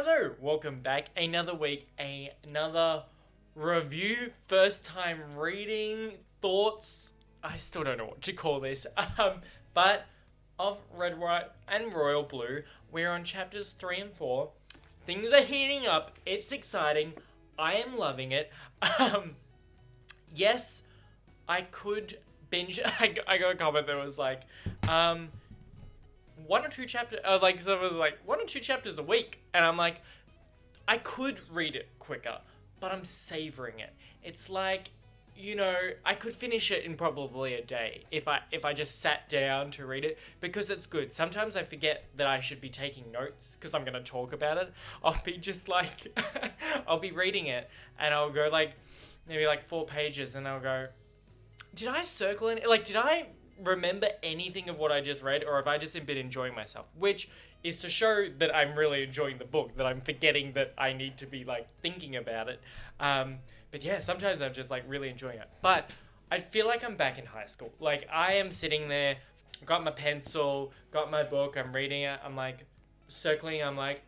Hello, welcome back. Another week, another review, first time reading, thoughts. I still don't know what to call this. But of Red, White, and Royal Blue, we're on chapters 3 and 4. Things are heating up. It's exciting. I am loving it. Yes, I could binge. I got a comment that was like, one or two chapters, like someone was like 1 or 2 chapters a week, and I'm like, I could read it quicker, but I'm savoring it. It's like, I could finish it in probably a day if I just sat down to read it, because it's good. Sometimes I forget that I should be taking notes because I'm gonna talk about it. I'll be just like, I'll be reading it and I'll go like maybe like 4 pages and I'll go, did I circle in? Like, did I remember anything of what I just read, or have I just been enjoying myself? Which is to show that I'm really enjoying the book, that I'm forgetting that I need to be like thinking about it. But yeah, sometimes I'm just like really enjoying it. But I feel like I'm back in high school. Like, I am sitting there, got my pencil, got my book, I'm reading it, I'm like circling, I'm like,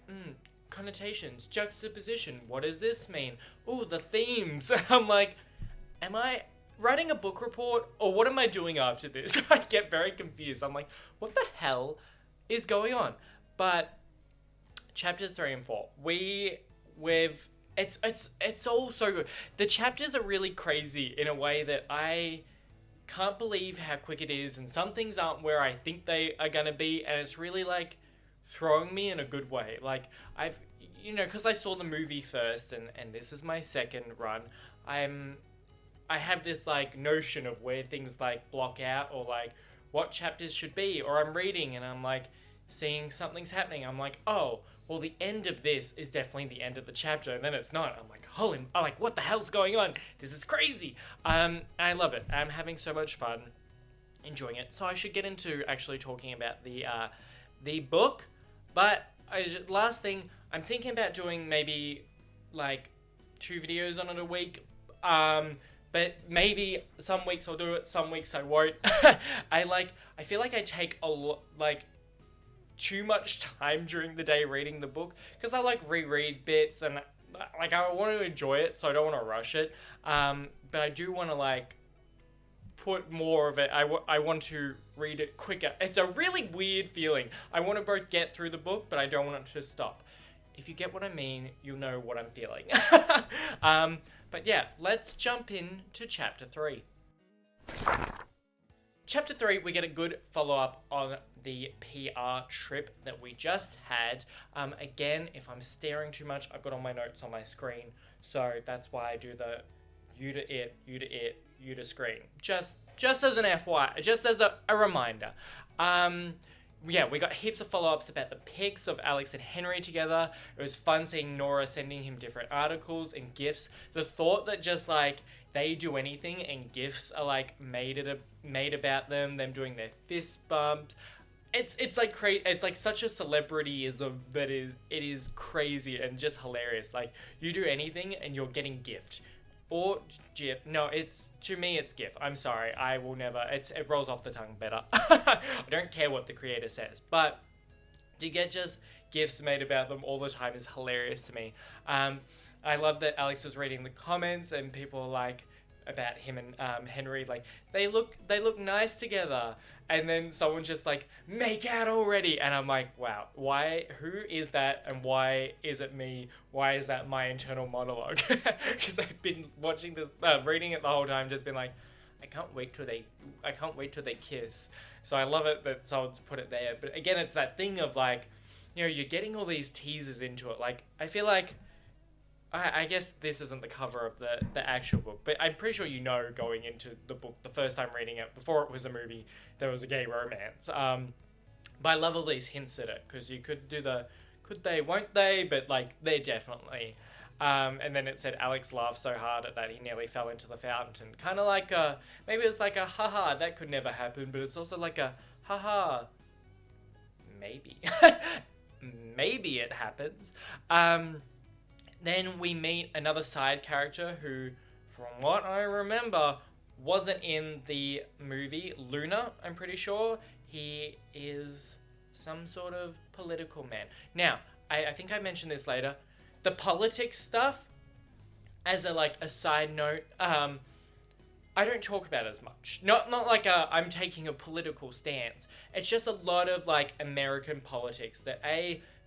connotations, juxtaposition, what does this mean? Ooh, the themes. I'm like, am I writing a book report, or what am I doing after this? I get very confused. I'm like, what the hell is going on? But chapters 3 and 4, it's all so good. The chapters are really crazy in a way that I can't believe how quick it is, and some things aren't where I think they are gonna be, and it's really like throwing me in a good way. Like, because I saw the movie first, and this is my second run, I have this like notion of where things like block out, or like what chapters should be, or I'm reading and I'm like seeing something's happening. I'm like, oh, well, the end of this is definitely the end of the chapter, and then it's not. I'm like, I'm like, what the hell's going on? This is crazy. I love it. I'm having so much fun enjoying it. So I should get into actually talking about the book. But last thing, I'm thinking about doing maybe like 2 videos on it a week. But maybe some weeks I'll do it, some weeks I won't. I feel like I take a lot, like, too much time during the day reading the book, because I like reread bits, and like I want to enjoy it, so I don't want to rush it. But I do want to like put more of it. I want to read it quicker. It's a really weird feeling. I want to both get through the book, but I don't want it to stop. If you get what I mean, you'll know what I'm feeling. But yeah, let's jump into chapter 3. Chapter 3, we get a good follow-up on the PR trip that we just had. Again, if I'm staring too much, I've got all my notes on my screen, so that's why I do the you to it, you to it, you to screen. Just as an FYI, just as a reminder. Yeah, we got heaps of follow-ups about the pics of Alex and Henry together. It was fun seeing Nora sending him different articles and gifts. The thought that just like they do anything and gifts are like made about them doing their fist bumps. It's like crazy. It's like such a celebrityism that it is crazy and just hilarious. Like, you do anything and you're getting gift. Or GIF. No, to me it's GIF. I'm sorry. I will never. It rolls off the tongue better. I don't care what the creator says. But to get just GIFs made about them all the time is hilarious to me. I love that Alex was reading the comments and people are like, about him and Henry, like, they look nice together, and then someone just like, make out already, and I'm like, wow, who is that, and why is it me? Why is that my internal monologue? Because I've been watching this, reading it the whole time, just been like, I can't wait till they kiss. So I love it that someone's put it there. But again, it's that thing of like, you're getting all these teasers into it. Like, I feel like, I guess this isn't the cover of the actual book, but I'm pretty sure going into the book, the first time reading it, before it was a movie, there was a gay romance. But I love all these hints at it, because you could do could they, won't they, but like, they definitely. And then it said Alex laughed so hard at that he nearly fell into the fountain. Kind of like maybe it's like a haha, that could never happen, but it's also like a haha, maybe. Maybe it happens. Then we meet another side character who, from what I remember, wasn't in the movie. Luna, I'm pretty sure. He is some sort of political man. Now, I think I mentioned this later. The politics stuff, as a like a side note, I don't talk about it as much. Not like I'm taking a political stance. It's just a lot of like American politics that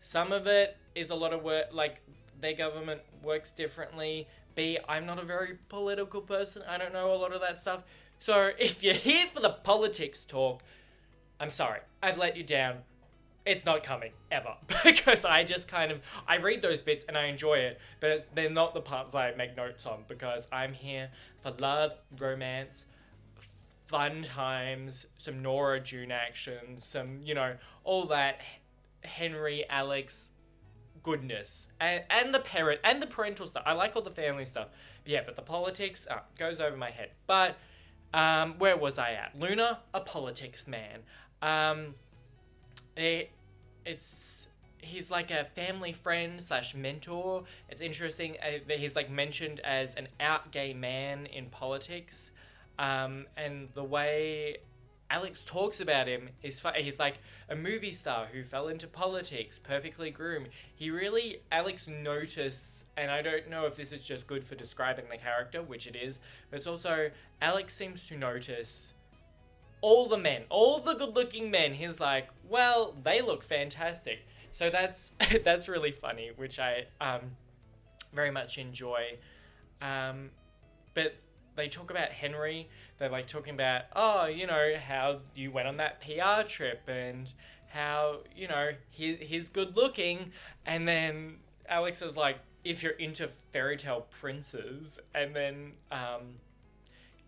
some of it is a lot of work, like their government works differently. B, I'm not a very political person. I don't know a lot of that stuff. So if you're here for the politics talk, I'm sorry. I've let you down. It's not coming, ever. Because I read those bits and I enjoy it, but they're not the parts I make notes on, because I'm here for love, romance, fun times, some Nora June action, some, all that Henry, Alex goodness. And the parent, and the parental stuff. I like all the family stuff. But the politics goes over my head. But, where was I at? Luna, a politics man. He's like a family friend / mentor. It's interesting that he's like mentioned as an out gay man in politics, and the way Alex talks about him is he's like a movie star who fell into politics, perfectly groomed. Alex noticed, and I don't know if this is just good for describing the character, which it is, but it's also Alex seems to notice all the men, all the good-looking men. He's like, well, they look fantastic. So that's really funny, which I very much enjoy. But they talk about Henry. They're like talking about, how you went on that PR trip and how, he's good-looking. And then Alex is like, if you're into fairy tale princes, and then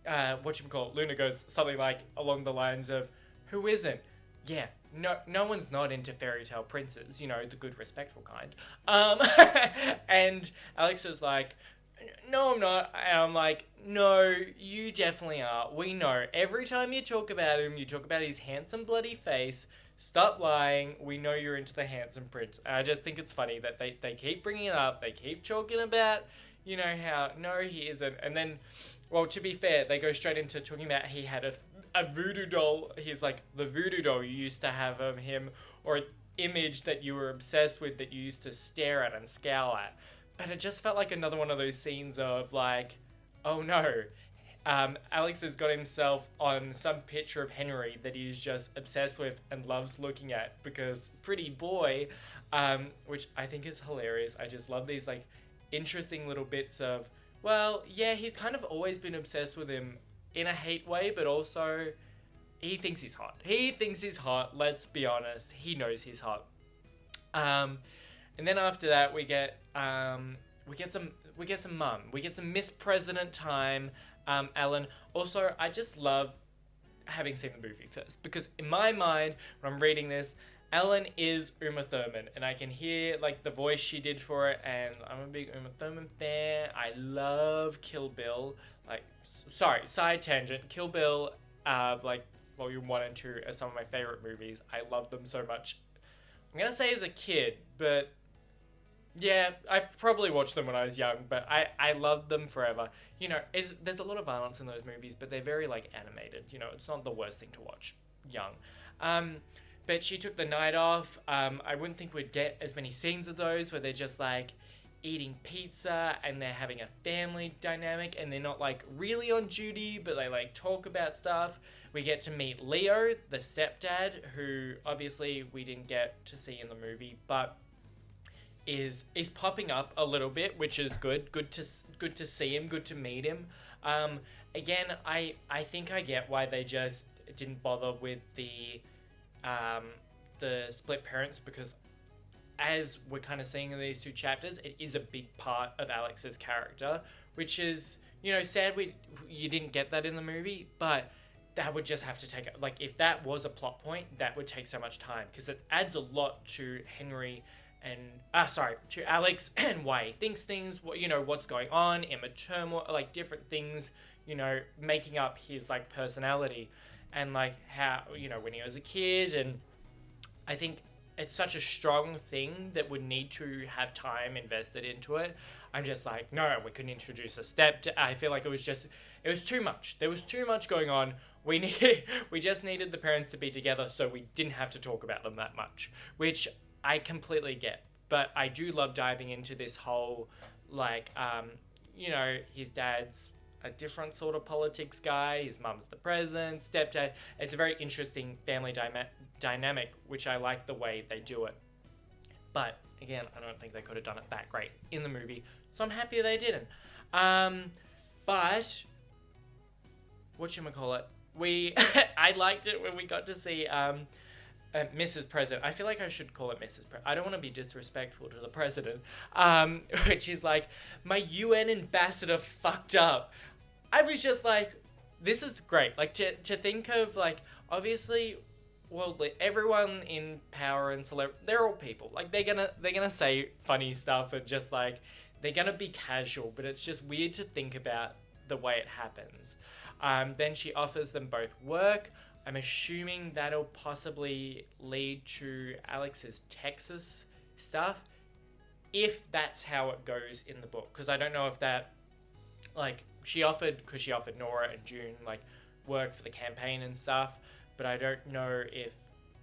Luna goes something like along the lines of, who isn't? Yeah, no one's not into fairy tale princes, the good, respectful kind. And Alex was like, no, I'm not. And I'm like, no, you definitely are. We know. Every time you talk about him, you talk about his handsome bloody face. Stop lying. We know you're into the handsome prince. And I just think it's funny that they keep bringing it up. They keep talking about, how, no, he isn't. And then, well, to be fair, they go straight into talking about he had a voodoo doll. He's like, the voodoo doll you used to have of him, or an image that you were obsessed with that you used to stare at and scowl at. But it just felt like another one of those scenes of like, oh no, Alex has got himself on some picture of Henry that he's just obsessed with and loves looking at because pretty boy, which I think is hilarious. I just love these like interesting little bits of, well, yeah, he's kind of always been obsessed with him in a hate way, but also he thinks he's hot. Let's be honest. He knows he's hot. And then after that, we get some mum. We get some Miss President time, Ellen. Also, I just love having seen the movie first, because in my mind, when I'm reading this, Ellen is Uma Thurman, and I can hear like the voice she did for it, and I'm a big Uma Thurman fan. I love Kill Bill. Side tangent. Kill Bill, like Volume 1 and 2 are some of my favorite movies. I love them so much. I'm gonna say as a kid, but yeah, I probably watched them when I was young, but I loved them forever. There's a lot of violence in those movies, but they're very, like, animated. It's not the worst thing to watch young. But she took the night off. I wouldn't think we'd get as many scenes of those where they're just, like, eating pizza and they're having a family dynamic and they're not, like, really on duty, but they, like, talk about stuff. We get to meet Leo, the stepdad, who obviously we didn't get to see in the movie, but is popping up a little bit, which is good. Good to see him. Good to meet him. Again, I think I get why they just didn't bother with the split parents, because as we're kind of seeing in these two chapters, it is a big part of Alex's character, which is sad. You didn't get that in the movie, but that would just have to take, like, if that was a plot point, that would take so much time, because it adds a lot to Henry and to Alex and why he thinks things, what's going on, Emma turmoil, like different things, making up his like personality, and like how when he was a kid. And I think it's such a strong thing that would need to have time invested into it. I'm just like, no, we couldn't introduce a step. I feel like it was too much. There was too much going on. We just needed the parents to be together, so we didn't have to talk about them that much, which I completely get. but I do love diving into this whole, like, his dad's a different sort of politics guy, his mum's the president, stepdad. It's a very interesting family dynamic, which I like the way they do it. But again, I don't think they could have done it that great in the movie, so I'm happy they didn't. But whatchamacallit, I liked it when we got to see Mrs. President. I feel like I should call it Mrs. President. I don't want to be disrespectful to the president, which is like, my UN ambassador fucked up. I was just like, this is great. Like, to think of, like, obviously, well, everyone in power and they're all people. Like, they're gonna say funny stuff and just, like, they're gonna be casual, but it's just weird to think about the way it happens. Then she offers them both work. I'm assuming that'll possibly lead to Alex's Texas stuff, if that's how it goes in the book. Because I don't know if that, like, she offered Nora and June, like, work for the campaign and stuff, but I don't know if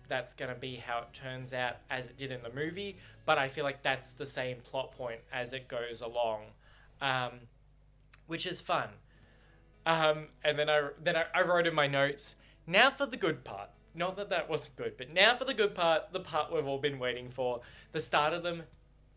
that's going to be how it turns out as it did in the movie, but I feel like that's the same plot point as it goes along, which is fun. And then I wrote in my notes, now for the good part. Not that that wasn't good, but now for the good part, the part we've all been waiting for. The start of them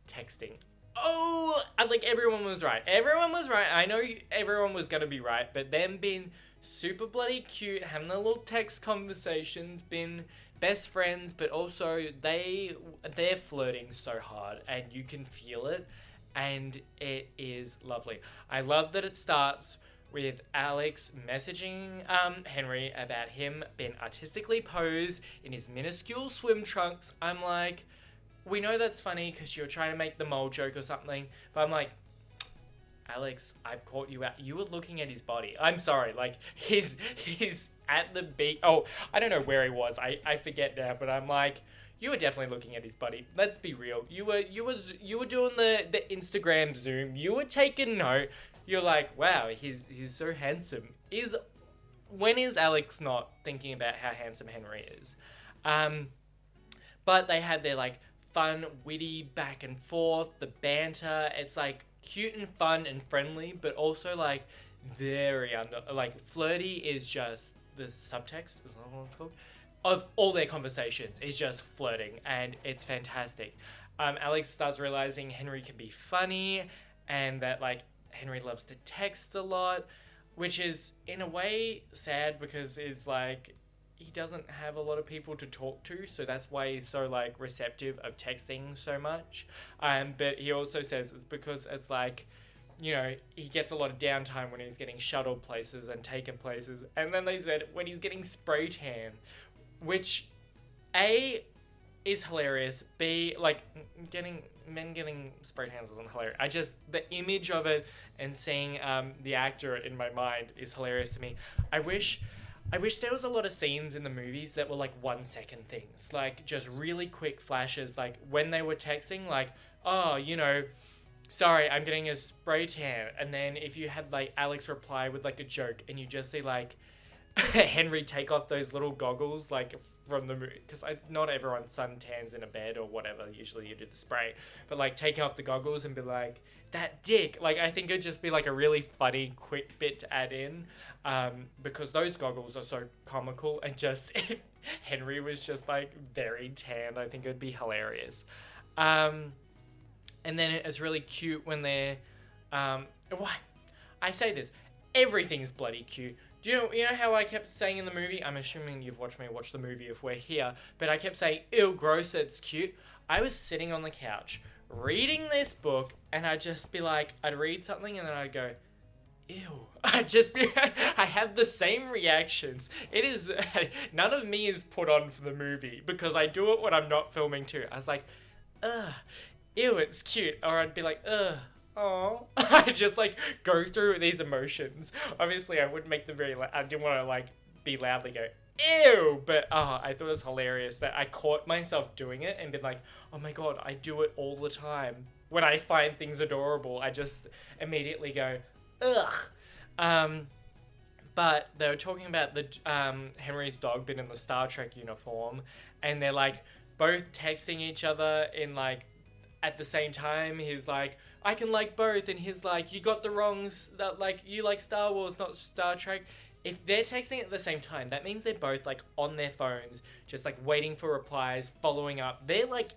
texting. Oh, like, everyone was right. Everyone was right. I know everyone was going to be right, but them being super bloody cute, having their little text conversations, been best friends, but also they're flirting so hard, and you can feel it, and it is lovely. I love that it starts with Alex messaging Henry about him being artistically posed in his minuscule swim trunks. I'm like, we know that's funny because you're trying to make the mole joke or something, but I'm like, Alex, I've caught you out. You were looking at his body. I'm sorry, like, he's at the beach. Oh, I don't know where he was. I forget now, but I'm like, you were definitely looking at his body. Let's be real. You were doing the Instagram zoom. You were taking note. You're like, wow, he's so handsome. When is Alex not thinking about how handsome Henry is? But they had their, like, fun, witty back and forth, the banter. It's, like, cute and fun and friendly, but also, like, very flirty is just the subtext, is that what it's called? Of all their conversations is just flirting, and it's fantastic. Alex starts realizing Henry can be funny, and that, like, Henry loves to text a lot, which is in a way sad because it's like he doesn't have a lot of people to talk to, so that's why he's so, like, receptive of texting so much. But he also says it's because it's like, you know, he gets a lot of downtime when he's getting shuttled places and taken places. And then they said when he's getting spray tan, which A, is hilarious. B, like, men getting spray tans isn't hilarious. The image of it and seeing the actor in my mind is hilarious to me. I wish there was a lot of scenes in the movies that were, like, 1 second things, like, just really quick flashes, like when they were texting, like, oh, you know, sorry, I'm getting a spray tan. And then if you had, like, Alex reply with, like, a joke, and you just see, like, Henry take off those little goggles, like, from the movie, because not everyone suntans in a bed or whatever, usually you do the spray, but, like, taking off the goggles and be like, that dick, like, I think it'd just be, like, a really funny quick bit to add in, because those goggles are so comical, and just if Henry was just, like, very tan, I think it'd be hilarious. And then it's really cute when they're why I say this, everything's bloody cute. Do you know how I kept saying in the movie? I'm assuming you've watched me watch the movie if we're here, but I kept saying, ew, gross, it's cute. I was sitting on the couch reading this book, and I'd just be like, I'd read something and then I'd go, ew. I have the same reactions. It is, none of me is put on for the movie, because I do it when I'm not filming too. I was like, ugh, ew, it's cute. Or I'd be like, ugh. Oh, I just, like, go through these emotions. Obviously, I wouldn't make them I didn't want to, like, be loudly go, ew, but, I thought it was hilarious that I caught myself doing it and been like, oh my god, I do it all the time. When I find things adorable, I just immediately go, ugh. But they were talking about the, Henry's dog being in the Star Trek uniform, and they're, like, both texting each other in, like, at the same time, he's like, I can like both, and he's like, you got the wrongs, that like, you like Star Wars, not Star Trek. If they're texting at the same time, that means they're both like on their phones, just like waiting for replies, following up. They're like,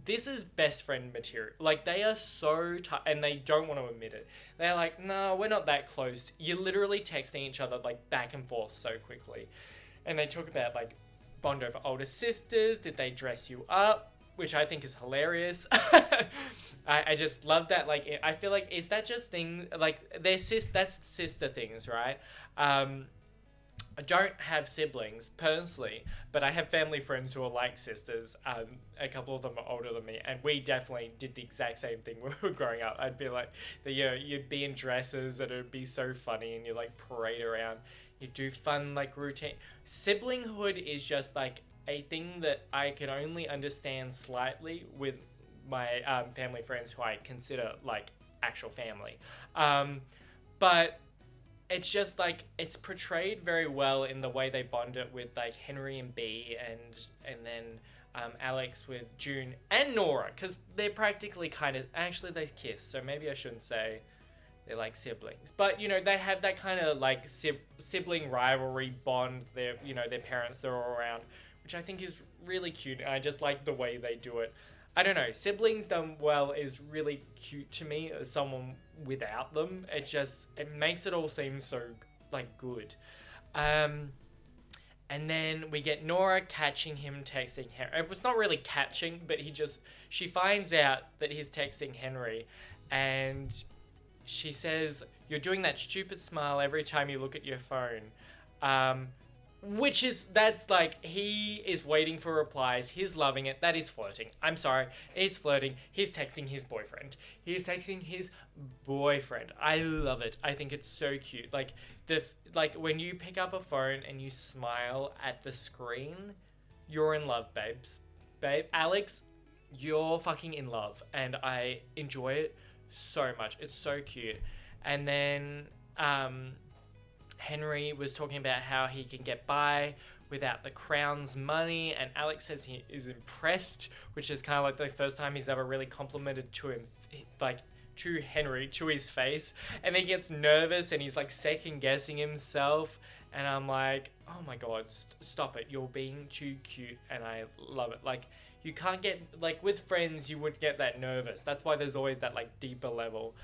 this is best friend material. Like, they are so and they don't want to admit it. They're like, no, we're not that close. You're literally texting each other like back and forth so quickly. And they talk about like bond over older sisters. Did they dress you up? Which I think is hilarious. I just love that. Like, I feel like, is that just thing, like, that's sister things, right? I don't have siblings, personally, but I have family friends who are like sisters. A couple of them are older than me, and we definitely did the exact same thing when we were growing up. I'd be like, you'd be in dresses, and it would be so funny, and you like parade around. You do fun, like, routine. Siblinghood is just, like, a thing that I can only understand slightly with my family friends who I consider like actual family. But it's just like, it's portrayed very well in the way they bond it with like Henry and Bea, and then Alex with June and Nora, because they're practically kind of, actually they kiss, so maybe I shouldn't say they're like siblings, but you know, they have that kind of like sibling rivalry bond. Their, you know, their parents, they're all around, which I think is really cute. I just like the way they do it. I don't know, siblings done well is really cute to me as someone without them. It makes it all seem so like good. And then we get Nora catching him texting Henry. It was not really catching, but she finds out that he's texting Henry, and she says, you're doing that stupid smile every time you look at your phone. That's like, he is waiting for replies. He's loving it. That is flirting. I'm sorry. He's flirting. He's texting his boyfriend. I love it. I think it's so cute. Like, when you pick up a phone and you smile at the screen, you're in love, babes. Babe, Alex, you're fucking in love. And I enjoy it so much. It's so cute. And then, Henry was talking about how he can get by without the Crown's money, and Alex says he is impressed, which is kind of like the first time he's ever really complimented to him, like, to Henry, to his face, and he gets nervous and he's like second guessing himself, and I'm like, oh my god, stop it, you're being too cute, and I love it. Like, you can't get, like, with friends you would get that nervous. That's why there's always that like deeper level.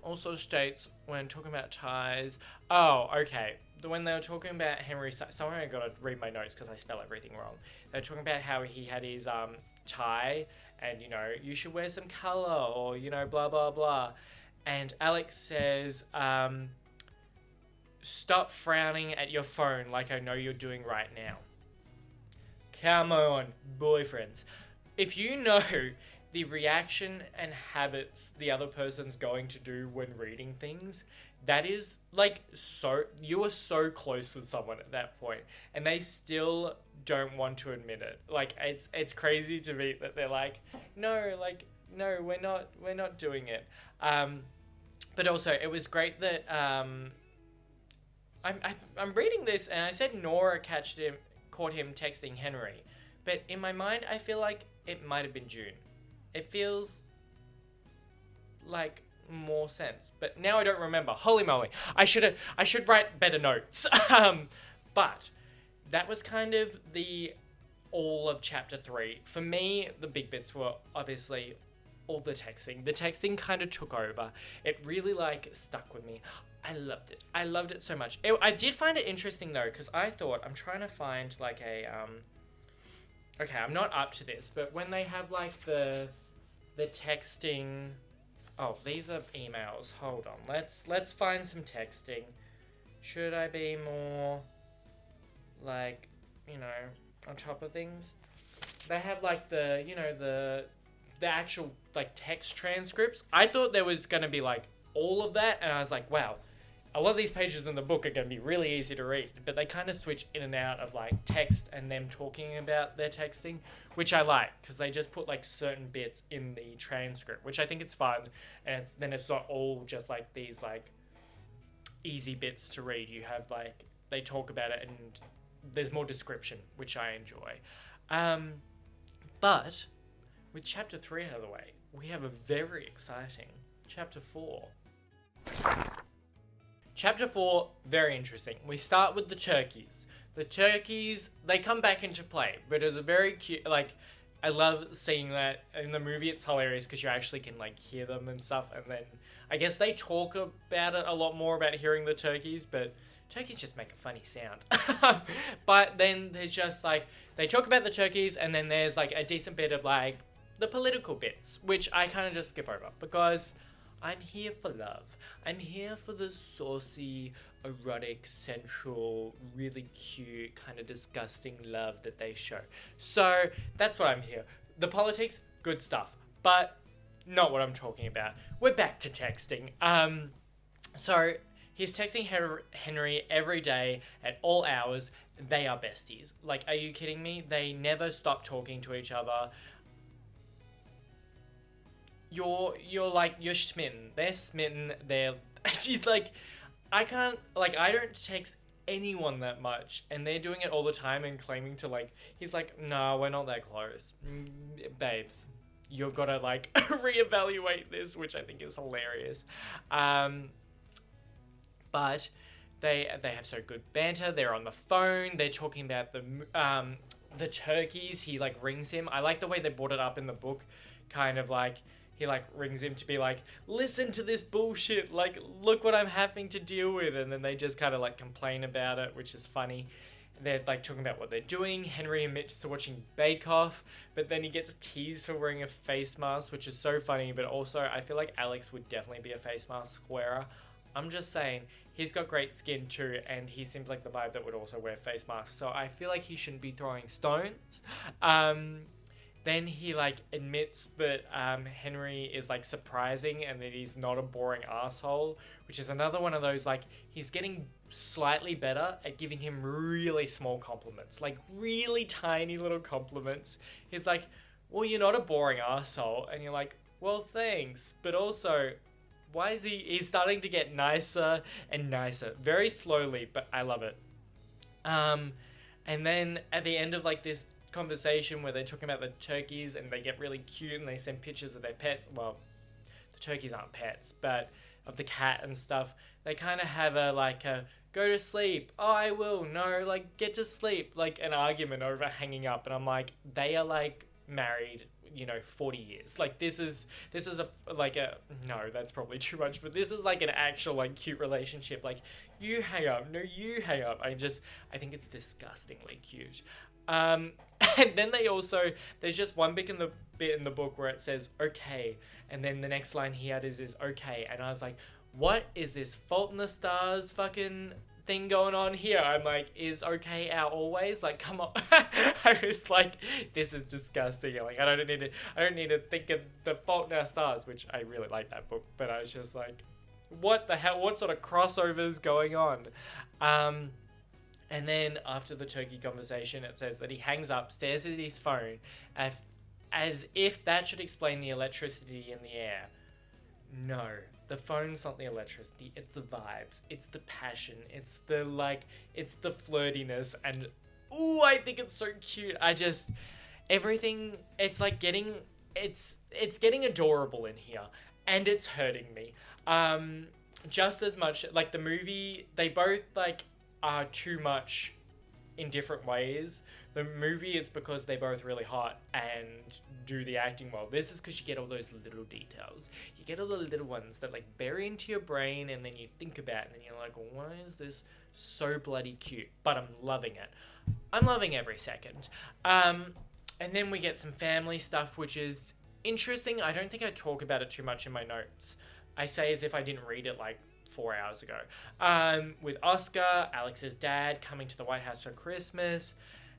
Also states when talking about ties. Oh, okay. When they were talking about Henry's, sorry, I gotta read my notes because I spell everything wrong. They were talking about how he had his tie, and you know, you should wear some color, or you know, blah blah blah. And Alex says, stop frowning at your phone like I know you're doing right now. Come on, boyfriends. If you know the reaction and habits the other person's going to do when reading things, that is like, so you are so close with someone at that point, and they still don't want to admit it. Like, it's crazy to me that they're like, no, we're not doing it. But also it was great that I'm reading this, and I said Nora caught him texting Henry, but in my mind I feel like it might have been June. It feels like more sense, but now I don't remember. Holy moly! I should write better notes. But that was kind of the all of chapter 3. For me, the big bits were obviously all the texting. The texting kind of took over. It really like stuck with me. I loved it. I loved it so much. I did find it interesting though, because I thought, I'm trying to find like a okay, I'm not up to this, but when they have like the texting, oh, these are emails. Hold on. Let's find some texting. Should I be more like, you know, on top of things? They have like the, you know, the actual like text transcripts. I thought there was going to be like all of that, and I was like, wow, a lot of these pages in the book are going to be really easy to read, but they kind of switch in and out of like text and them talking about their texting, which I like, because they just put like certain bits in the transcript, which I think it's fun, and then it's not all just like these like easy bits to read. You have like, they talk about it and there's more description, which I enjoy. But with chapter 3 out of the way, we have a very exciting chapter 4. Chapter 4, very interesting. We start with the turkeys. The turkeys, they come back into play, but it's a very cute, like, I love seeing that in the movie. It's hilarious because you actually can, like, hear them and stuff, and then I guess they talk about it a lot more about hearing the turkeys, but turkeys just make a funny sound. But then there's just, like, they talk about the turkeys, and then there's, like, a decent bit of, like, the political bits, which I kind of just skip over, because I'm here for love. I'm here for the saucy, erotic, sensual, really cute, kind of disgusting love that they show. So that's what I'm here. The politics, good stuff, but not what I'm talking about. We're back to texting. So he's texting Henry every day at all hours. They are besties. Like, are you kidding me? They never stop talking to each other. You're smitten. They're smitten. They're like, I don't text anyone that much, and they're doing it all the time and claiming to, like, he's like, no, we're not that close. Babes, you've got to, like, reevaluate this, which I think is hilarious. But they have so good banter. They're on the phone. They're talking about the turkeys. He, like, rings him. I like the way they brought it up in the book, kind of like, he, like, rings him to be like, listen to this bullshit, like, look what I'm having to deal with, and then they just kind of, like, complain about it, which is funny. They're, like, talking about what they're doing. Henry admits to watching Bake Off, but then he gets teased for wearing a face mask, which is so funny, but also I feel like Alex would definitely be a face mask wearer. I'm just saying, he's got great skin too, and he seems like the vibe that would also wear face masks, so I feel like he shouldn't be throwing stones. Then he, like, admits that Henry is, like, surprising and that he's not a boring asshole, which is another one of those, like, he's getting slightly better at giving him really small compliments, like, really tiny little compliments. He's like, well, you're not a boring asshole, and you're like, well, thanks, but also, why is he's starting to get nicer and nicer, very slowly, but I love it. And then at the end of, like, this conversation where they're talking about the turkeys and they get really cute and they send pictures of their pets. Well, the turkeys aren't pets, but of the cat and stuff. They kind of have a go to sleep. Oh, I will. No, like, get to sleep. Like, an argument over hanging up. And I'm like, they are, like, married, 40 years. Like, this is no, that's probably too much, but this is, like, an actual, like, cute relationship. Like, you hang up. No, you hang up. I think it's disgustingly cute. And then there's just one bit in the book where it says okay, and then the next line he added is okay, and I was like, what is this Fault in the Stars fucking thing going on here? I'm like, is okay out always? Like, come on. I was like, this is disgusting. Like, I don't need to think of the Fault in Our Stars, which I really like that book, but I was just like, what the hell? What sort of crossovers going on? And then after the turkey conversation, it says that he hangs up, stares at his phone, as if that should explain the electricity in the air. No, the phone's not the electricity. It's the vibes. It's the passion. It's the flirtiness. And, ooh, I think it's so cute. Everything, it's like it's getting adorable in here. And it's hurting me. Just as much, like, the movie, they both, like, are too much in different ways. The movie is because they're both really hot and do the acting well. This is because you get all those little details. You get all the little ones that, like, bury into your brain, and then you think about it and you're like, why is this so bloody cute? But I'm loving it. I'm loving every second. And then we get some family stuff, which is interesting. I don't think I talk about it too much in my notes. I say as if I didn't read it, like, 4 hours ago. With Oscar, Alex's dad, coming to the White House for Christmas,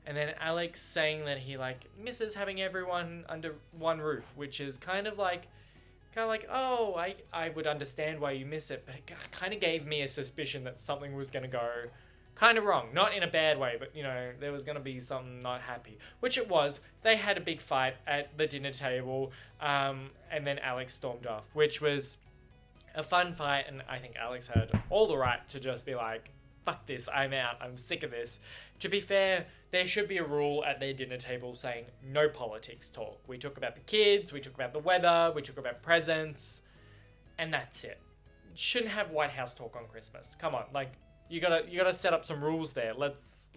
and then Alex saying that he, like, misses having everyone under one roof, which is kind of like, oh, I would understand why you miss it, but it kind of gave me a suspicion that something was going to go kind of wrong. Not in a bad way, but, there was going to be something not happy, which it was. They had a big fight at the dinner table, and then Alex stormed off, which was a fun fight, and I think Alex had all the right to just be like, fuck this, I'm out, I'm sick of this. To be fair, there should be a rule at their dinner table saying no politics talk. We talk about the kids, we talk about the weather, we talk about presents, and that's it. Shouldn't have White House talk on Christmas. Come on, like, you gotta set up some rules there. Let's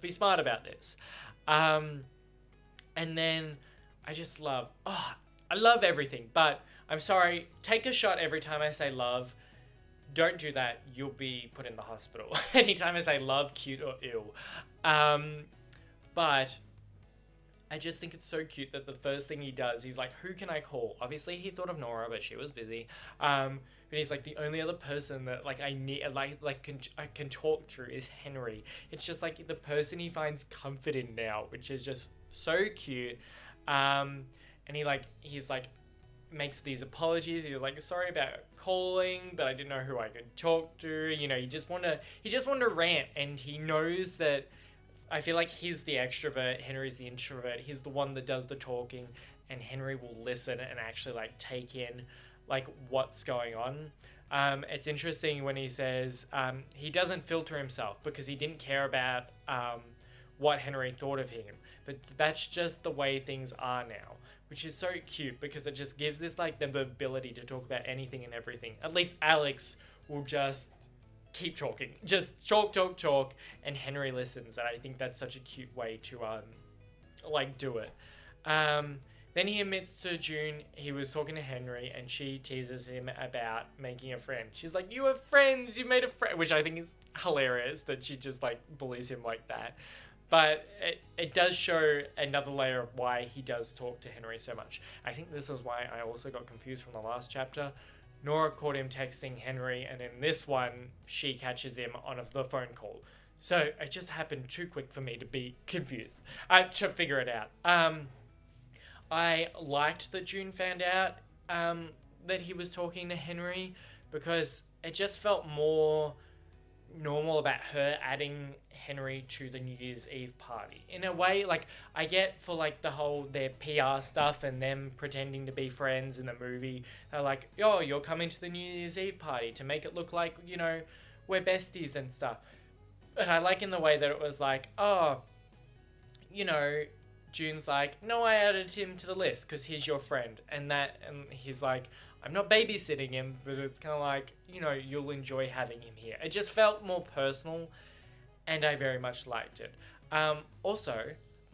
be smart about this. And then I just love, I love everything, but I'm sorry, take a shot every time I say love. Don't do that, you'll be put in the hospital. Anytime I say love, cute, or ill. But I just think it's so cute that the first thing he does, he's like, who can I call? Obviously, he thought of Nora, but she was busy. But he's like, the only other person that like I need, I can talk through is Henry. It's just like the person he finds comfort in now, which is just so cute. And he's like makes these apologies. He was like, sorry about calling, but I didn't know who I could talk to. You know, he just want to rant, and he knows that. I feel like he's the extrovert, Henry's the introvert. He's the one that does the talking, and Henry will listen and actually like take in like what's going on. It's interesting when he says he doesn't filter himself because he didn't care about what Henry thought of him. But that's just the way things are now, which is so cute because it just gives this like the ability to talk about anything and everything. At least Alex will just keep talking, just talk, and Henry listens, and I think that's such a cute way to do it. Then he admits to June he was talking to Henry, and she teases him about making a friend. She's like, you have friends, you made a friend, which I think is hilarious that she just like bullies him like that. But it does show another layer of why he does talk to Henry so much. I think this is why I also got confused from the last chapter. Nora caught him texting Henry, and in this one, she catches him on the phone call. So it just happened too quick for me to be confused, to figure it out. I liked that June found out that he was talking to Henry because it just felt more normal about her adding Henry to the New Year's Eve party. In a way, like, I get for like the whole their PR stuff and them pretending to be friends in the movie. They're like, oh, you're coming to the New Year's Eve party to make it look like, you know, we're besties and stuff. But I like in the way that it was like, oh, you know, June's like, no, I added him to the list because he's your friend. And he's like, I'm not babysitting him, but it's kind of like, you know, you'll enjoy having him here. It just felt more personal, and I very much liked it. Also,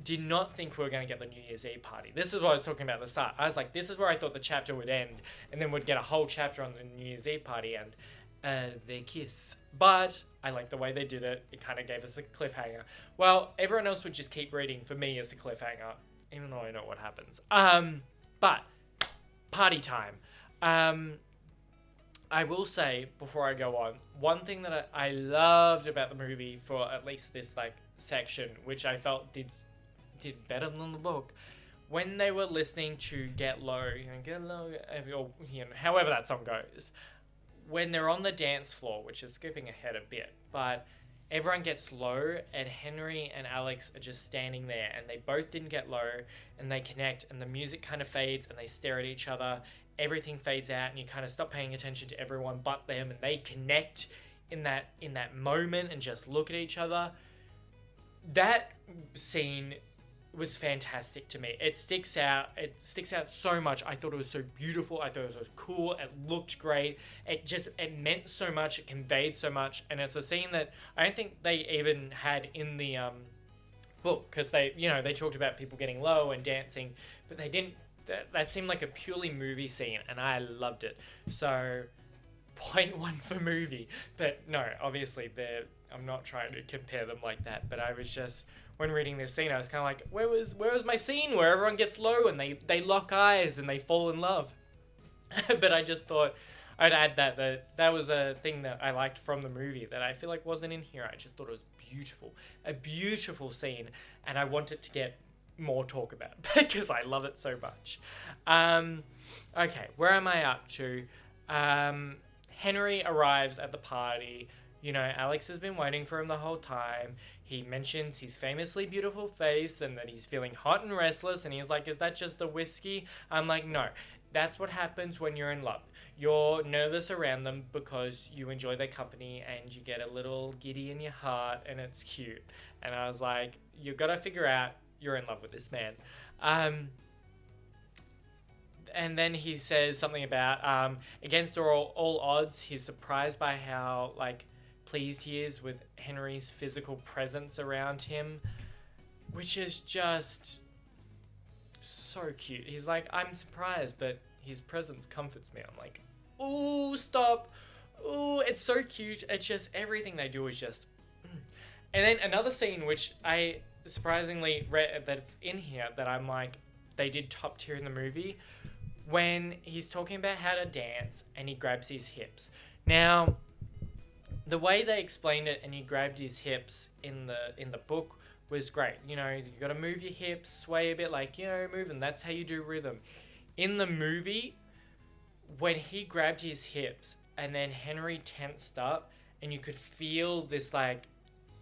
did not think we were going to get the New Year's Eve party. This is what I was talking about at the start. I was like, this is where I thought the chapter would end, and then we'd get a whole chapter on the New Year's Eve party, and they kiss. But I like the way they did it. It kind of gave us a cliffhanger. Well, everyone else would just keep reading. For me, it's a cliffhanger, even though I know what happens. But party time. I will say, before I go on, one thing that I loved about the movie for at least this like section, which I felt did better than the book, when they were listening to Get Low, Get Low, however that song goes, when they're on the dance floor, which is skipping ahead a bit, but everyone gets low, and Henry and Alex are just standing there, and they both didn't get low, and they connect, and the music kind of fades, and they stare at each other. Everything fades out, and you kind of stop paying attention to everyone but them, and they connect in that moment and just look at each other. That scene was fantastic to me. It sticks out so much. I thought it was so beautiful. I thought it was cool. It looked great. It meant so much. It conveyed so much, and it's a scene that I don't think they even had in the book, because they talked about people getting low and dancing, but they didn't. That seemed like a purely movie scene, and I loved it. So, 0.1 for movie. But no, obviously, I'm not trying to compare them like that. But I was just, when reading this scene, I was kind of like, where was my scene where everyone gets low and they lock eyes and they fall in love? But I just thought I'd add that was a thing that I liked from the movie that I feel like wasn't in here. I just thought it was beautiful. A beautiful scene, and I want it to get more talk about because I love it so much. Okay, where am I up to? Henry arrives at the party. You know, Alex has been waiting for him the whole time. he mentions his famously beautiful face and that he's feeling hot and restless. And he's like, is that just the whiskey? I'm like, no. That's what happens when you're in love. You're nervous around them because you enjoy their company and you get a little giddy in your heart and it's cute. And I was like, you've got to figure out you're in love with this man. And then he says something about against all odds, he's surprised by how like pleased he is with Henry's physical presence around him, which is just so cute. He's like, I'm surprised, but his presence comforts me. I'm like, ooh, stop. Ooh, it's so cute. It's just everything they do is just. And then another scene which I surprisingly read that it's in here that I'm like, they did top tier in the movie, when he's talking about how to dance and he grabs his hips. Now, the way they explained it and he grabbed his hips in the book was great. You know, you got to move your hips, sway a bit, like, you know, move them. That's how you do rhythm. In the movie, when he grabbed his hips and then Henry tensed up and you could feel this like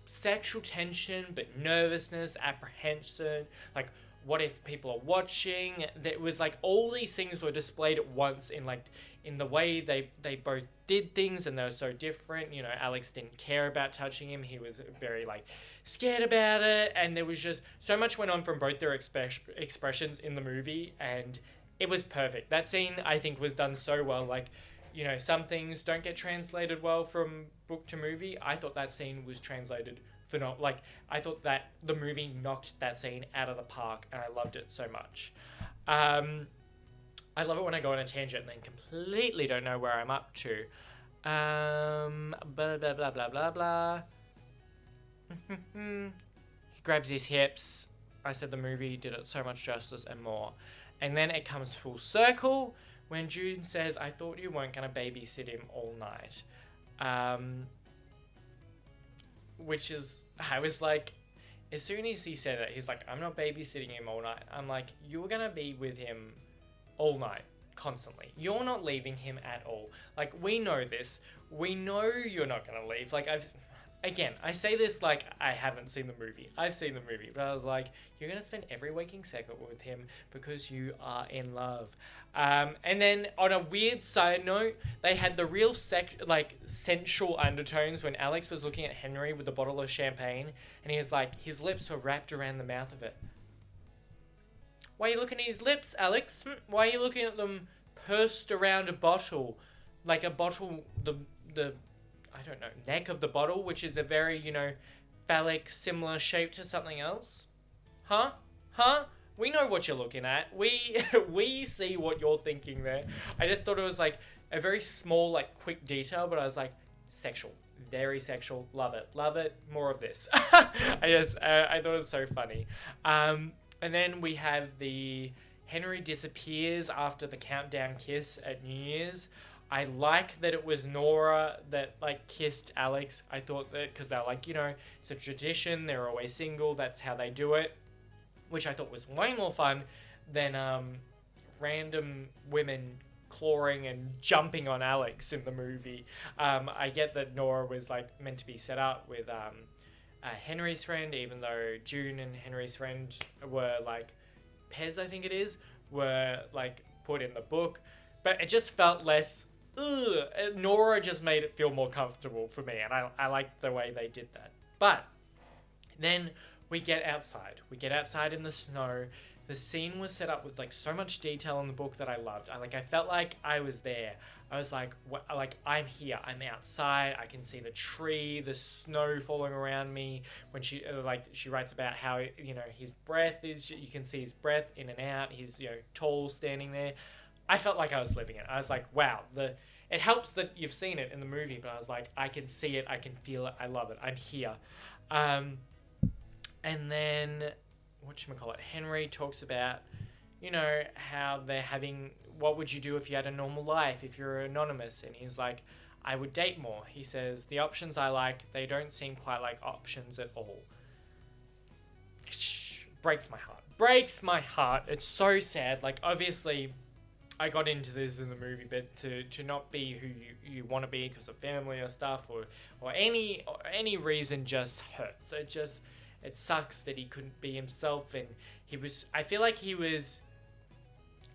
sexual tension but nervousness, apprehension, like what if people are watching? There was like all these things were displayed at once in the way they both did things, and they were so different. You know, Alex didn't care about touching him. He was very like scared about it, and there was just so much went on from both their expressions in the movie, and it was perfect. That scene I think was done so well. Like, you know, some things don't get translated well from book to movie. I thought that scene was translated phenomenal. Like, I thought that the movie knocked that scene out of the park, and I loved it so much. I love it when I go on a tangent and then completely don't know where I'm up to. Blah, blah, blah, blah, blah, blah. He grabs his hips. I said the movie did it so much justice and more. And then it comes full circle when June says, I thought you weren't going to babysit him all night. Which is, I was like, as soon as he said it, he's like, I'm not babysitting him all night. I'm like, you're going to be with him all night, constantly. You're not leaving him at all. Like, we know this. We know you're not going to leave. Like, I say this like I haven't seen the movie. I've seen the movie, but I was like, you're going to spend every waking second with him because you are in love. And then on a weird side note, they had the real sensual undertones when Alex was looking at Henry with a bottle of champagne, and he was like, his lips were wrapped around the mouth of it. Why are you looking at his lips, Alex? Why are you looking at them pursed around a bottle? Like a bottle, the I don't know, neck of the bottle, which is a very, you know, phallic, similar shape to something else? Huh? We know what you're looking at. We see what you're thinking there. I just thought it was like a very small, like quick detail, but I was like, sexual. Very sexual. Love it. More of this. I thought it was so funny. And then we have the Henry disappears after the countdown kiss at New Year's. I like that it was Nora that like kissed Alex. I thought that because they're like, you know, it's a tradition. They're always single. That's how they do it, which I thought was way more fun than random women clawing and jumping on Alex in the movie. I get that Nora was like meant to be set up with Henry's friend, even though June and Henry's friend were like Pez, I think it is, were like put in the book, but it just felt less. Nora just made it feel more comfortable for me, and I liked the way they did that. But then we get outside. We get outside in the snow. The scene was set up with like so much detail in the book that I loved. I felt like I was there. I was like, I'm here. I'm outside. I can see the tree, the snow falling around me. When she writes about how, you know, his breath is. You can see his breath in and out. He's, you know, tall, standing there. I felt like I was living it. I was like, wow. It helps that you've seen it in the movie, but I was like, I can see it. I can feel it. I love it. I'm here. And then, whatchamacallit, Henry talks about, you know, how they're having, what would you do if you had a normal life, if you're anonymous? And he's like, I would date more. He says, the options I like, they don't seem quite like options at all. Breaks my heart. It's so sad. Like, obviously, I got into this in the movie, but to not be who you want to be because of family or stuff or any reason just hurts. It sucks that he couldn't be himself, and I feel like he was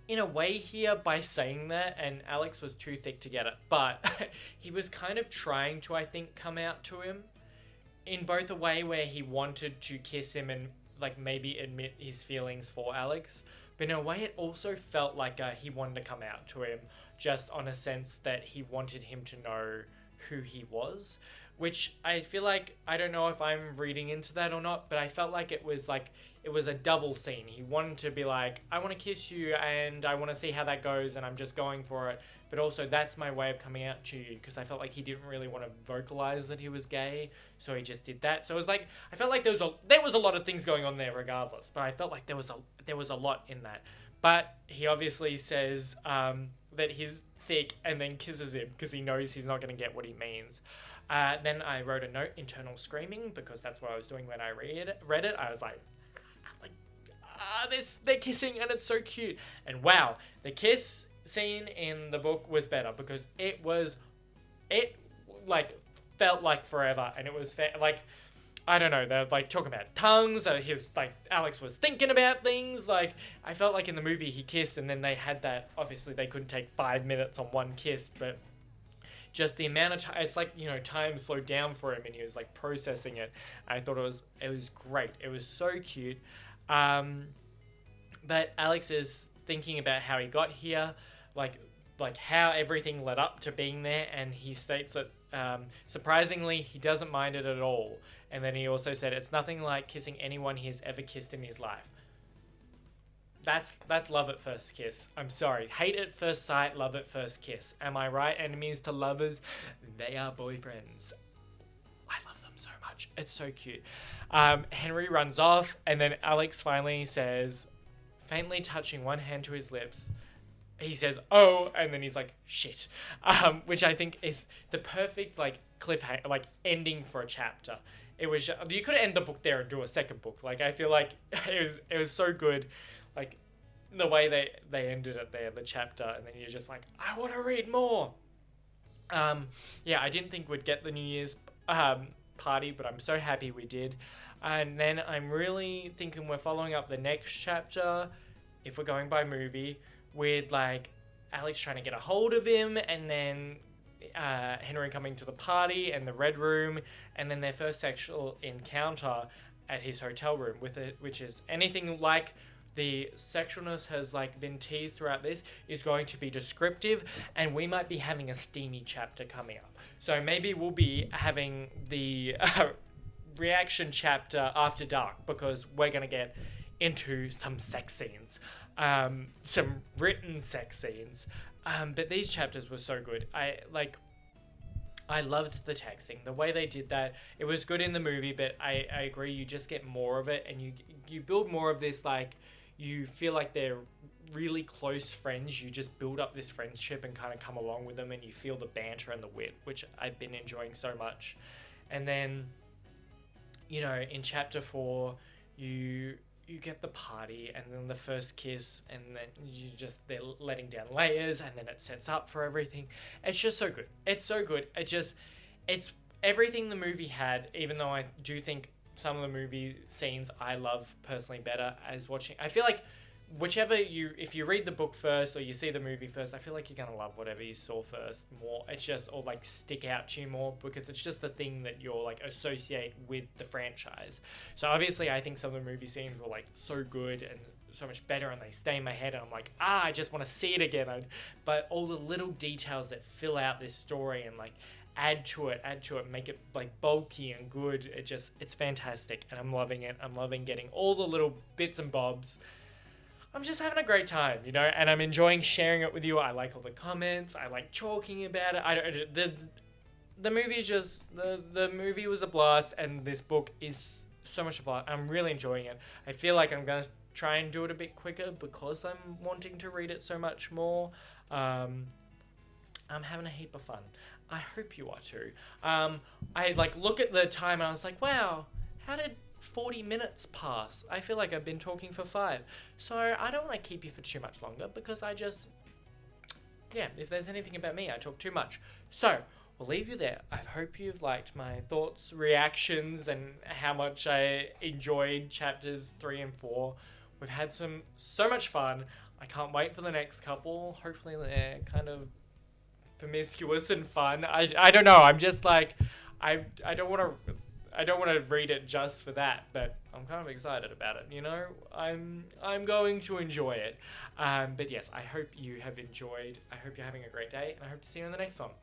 in a way here by saying that, and Alex was too thick to get it, but he was kind of trying to, I think, come out to him in both a way where he wanted to kiss him and like maybe admit his feelings for Alex, but in a way it also felt like he wanted to come out to him just on a sense that he wanted him to know who he was, which I feel like, I don't know if I'm reading into that or not, but I felt like it was a double scene. He wanted to be like, I want to kiss you and I want to see how that goes and I'm just going for it. But also that's my way of coming out to you, because I felt like he didn't really want to vocalize that he was gay. So he just did that. So it was like, I felt like there was a lot of things going on there regardless, but I felt like there was a lot in that. But he obviously says that he's thick and then kisses him because he knows he's not going to get what he means. Then I wrote a note, internal screaming, because that's what I was doing when I read it. I was like, they're kissing and it's so cute. And wow, the kiss scene in the book was better because it like felt like forever, and it was like, I don't know, they're like talking about tongues. He was like, Alex was thinking about things. Like, I felt like in the movie he kissed and then they had that, obviously they couldn't take 5 minutes on one kiss, but just the amount of time, it's like, you know, time slowed down for him and he was like processing it. I thought it was great. It was so cute. But Alex is thinking about how he got here, like how everything led up to being there, and he states that surprisingly he doesn't mind it at all. And then he also said it's nothing like kissing anyone he has ever kissed in his life. That's love at first kiss. I'm sorry. Hate at first sight, love at first kiss. Am I right? Enemies to lovers, they are boyfriends. I love them so much. It's so cute. Henry runs off, and then Alex finally says, faintly touching one hand to his lips, he says, oh, and then he's like, shit. Which I think is the perfect, like, cliffhanger, like, ending for a chapter. It was, you could end the book there and do a second book. Like, I feel like it was so good. Like, the way they ended it there, the chapter, and then you're just like, I want to read more. Yeah, I didn't think we'd get the New Year's party, but I'm so happy we did. And then I'm really thinking we're following up the next chapter, if we're going by movie, with, like, Alex trying to get a hold of him, and then Henry coming to the party and the Red Room, and then their first sexual encounter at his hotel room, which is anything like the sexualness has, like, been teased throughout this, is going to be descriptive, and we might be having a steamy chapter coming up. So maybe we'll be having the reaction chapter after dark, because we're going to get into some sex scenes, some written sex scenes, but these chapters were so good. I loved the texting, the way they did that. It was good in the movie, but I agree, you just get more of it, and you build more of this, like, you feel like they're really close friends. You just build up this friendship and kind of come along with them, and you feel the banter and the wit, which I've been enjoying so much. And then, you know, in chapter 4, you get the party, and then the first kiss, and then they're letting down layers, and then it sets up for everything. It's just so good. It's so good. It's everything the movie had, even though I do think some of the movie scenes I love personally better as watching. I feel like if you read the book first or you see the movie first, I feel like you're going to love whatever you saw first more. It's just, or like stick out to you more, because it's just the thing that you're like associate with the franchise. So obviously I think some of the movie scenes were like so good and so much better, and they stay in my head, and I'm like, I just want to see it again. But all the little details that fill out this story and like add to it, make it like bulky and good. It's fantastic, and I'm loving it. I'm loving getting all the little bits and bobs. I'm just having a great time, you know, and I'm enjoying sharing it with you. I like all the comments. I like talking about it. The movie's just, the movie was a blast, and this book is so much a blast. I'm really enjoying it. I feel like I'm going to try and do it a bit quicker because I'm wanting to read it so much more. I'm having a heap of fun. I hope you are too. I like look at the time and I was like, wow, how did 40 minutes pass? I feel like I've been talking for 5. So I don't want to keep you for too much longer, because I just yeah, if there's anything about me, I talk too much. So, we'll leave you there. I hope you've liked my thoughts, reactions, and how much I enjoyed chapters 3 and 4. We've had so much fun. I can't wait for the next couple. Hopefully they're kind of promiscuous and fun. I don't know. I'm just like, I don't want to read it just for that, but I'm kind of excited about it. You know, I'm going to enjoy it. But yes, I hope you have enjoyed. I hope you're having a great day, and I hope to see you in the next one.